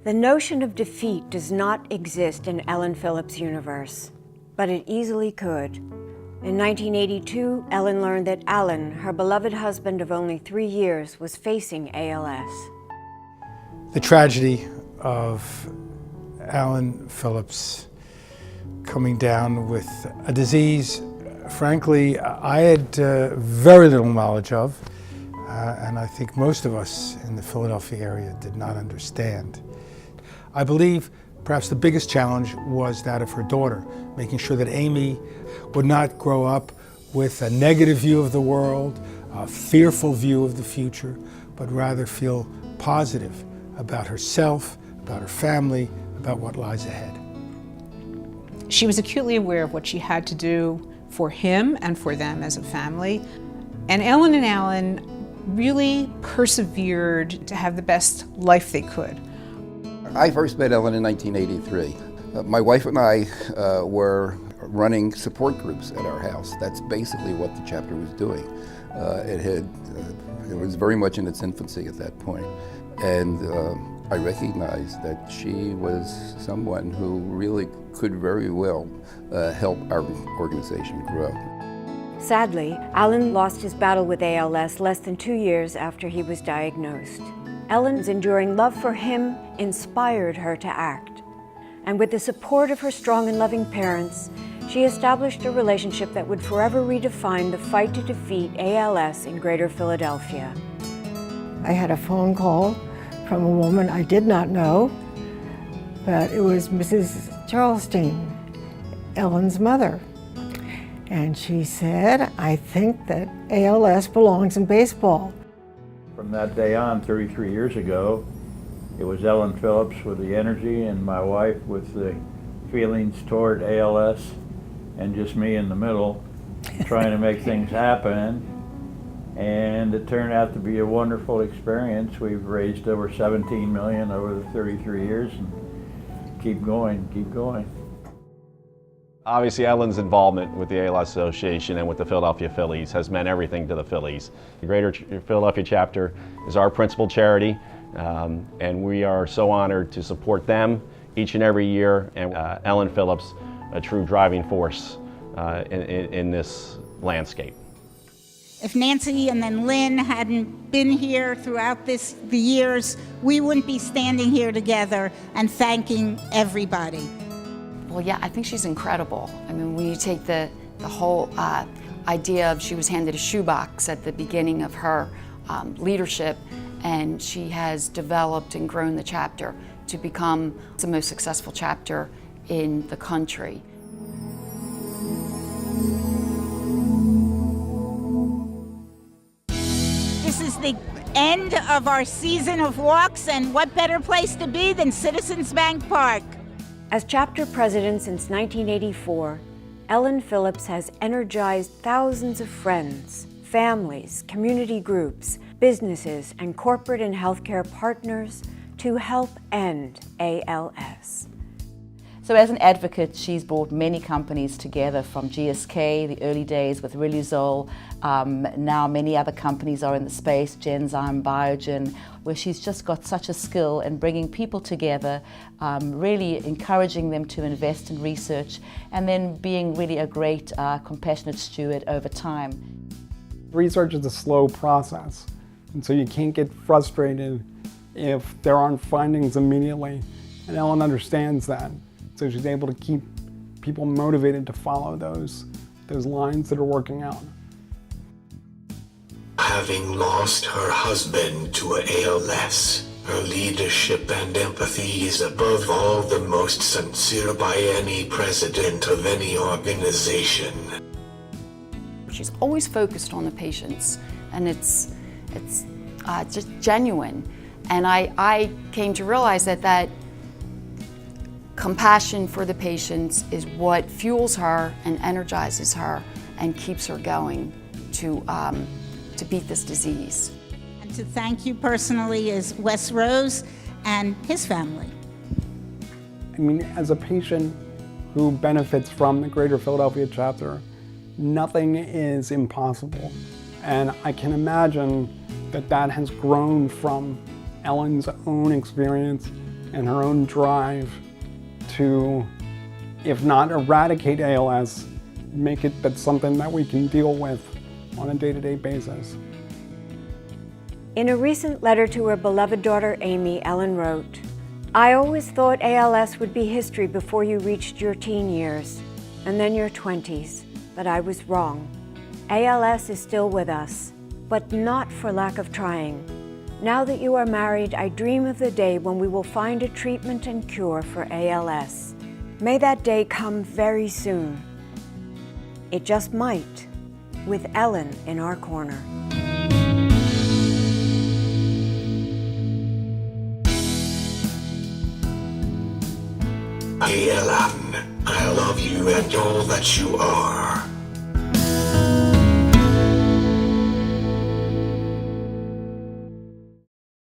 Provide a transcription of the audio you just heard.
The notion of defeat does not exist in Ellyn Phillips' universe, but it easily could. In 1982, Ellyn learned that Alan, her beloved husband of only 3 years, was facing ALS. The tragedy of Ellyn Phillips coming down with a disease, frankly, I had very little knowledge of, and I think most of us in the Philadelphia area did not understand. I believe perhaps the biggest challenge was that of her daughter, making sure that Amy would not grow up with a negative view of the world, a fearful view of the future, but rather feel positive about herself, about her family, about what lies ahead. She was acutely aware of what she had to do for him and for them as a family. And Ellyn and Alan really persevered to have the best life they could. I first met Ellyn in 1983. My wife and I were running support groups at our house. That's basically what the chapter was doing. It was very much in its infancy at that point. And I recognized that she was someone who really could very well help our organization grow. Sadly, Alan lost his battle with ALS less than 2 years after he was diagnosed. Ellyn's enduring love for him inspired her to act. And with the support of her strong and loving parents, she established a relationship that would forever redefine the fight to defeat ALS in Greater Philadelphia. I had a phone call from a woman I did not know, but it was Mrs. Charleston, Ellyn's mother. And she said, "I think that ALS belongs in baseball." From that day on, 33 years ago, it was Ellyn Phillips with the energy and my wife with the feelings toward ALS, and just me in the middle trying to make things happen. And it turned out to be a wonderful experience. We've raised over $17 million over the 33 years, and keep going, keep going. Obviously, Ellyn's involvement with the ALS Association and with the Philadelphia Phillies has meant everything to the Phillies. The Greater Philadelphia chapter is our principal charity, and we are so honored to support them each and every year, and Ellyn Phillips, a true driving force in this landscape. If Nancy and then Lynn hadn't been here throughout the years, we wouldn't be standing here together and thanking everybody. Well, yeah, I think she's incredible. I mean, when you take the whole idea of she was handed a shoebox at the beginning of her leadership, and she has developed and grown the chapter to become the most successful chapter in the country. This is the end of our season of walks, and what better place to be than Citizens Bank Park? As chapter president since 1984, Ellyn Phillips has energized thousands of friends, families, community groups, businesses, and corporate and healthcare partners to help end ALS. So as an advocate, she's brought many companies together, from GSK, the early days with Riluzole, now many other companies are in the space, Genzyme, Biogen, where she's just got such a skill in bringing people together, really encouraging them to invest in research, and then being really a great compassionate steward over time. Research is a slow process, and so you can't get frustrated if there aren't findings immediately, and Ellyn understands that. So she's able to keep people motivated to follow those lines that are working out. Having lost her husband to ALS, her leadership and empathy is above all the most sincere by any president of any organization. She's always focused on the patients, and it's just genuine. And I came to realize that compassion for the patients is what fuels her and energizes her and keeps her going to beat this disease. And to thank you personally is Wes Rose and his family. I mean, as a patient who benefits from the Greater Philadelphia chapter, nothing is impossible. And I can imagine that has grown from Ellyn's own experience and her own drive to, if not eradicate ALS, make it but something that we can deal with on a day-to-day basis. In a recent letter to her beloved daughter Amy, Ellyn wrote, "I always thought ALS would be history before you reached your teen years, and then your 20s, but I was wrong. ALS is still with us, but not for lack of trying. Now that you are married, I dream of the day when we will find a treatment and cure for ALS. May that day come very soon. It just might, with Ellyn in our corner." Hey Ellyn, I love you and all that you are.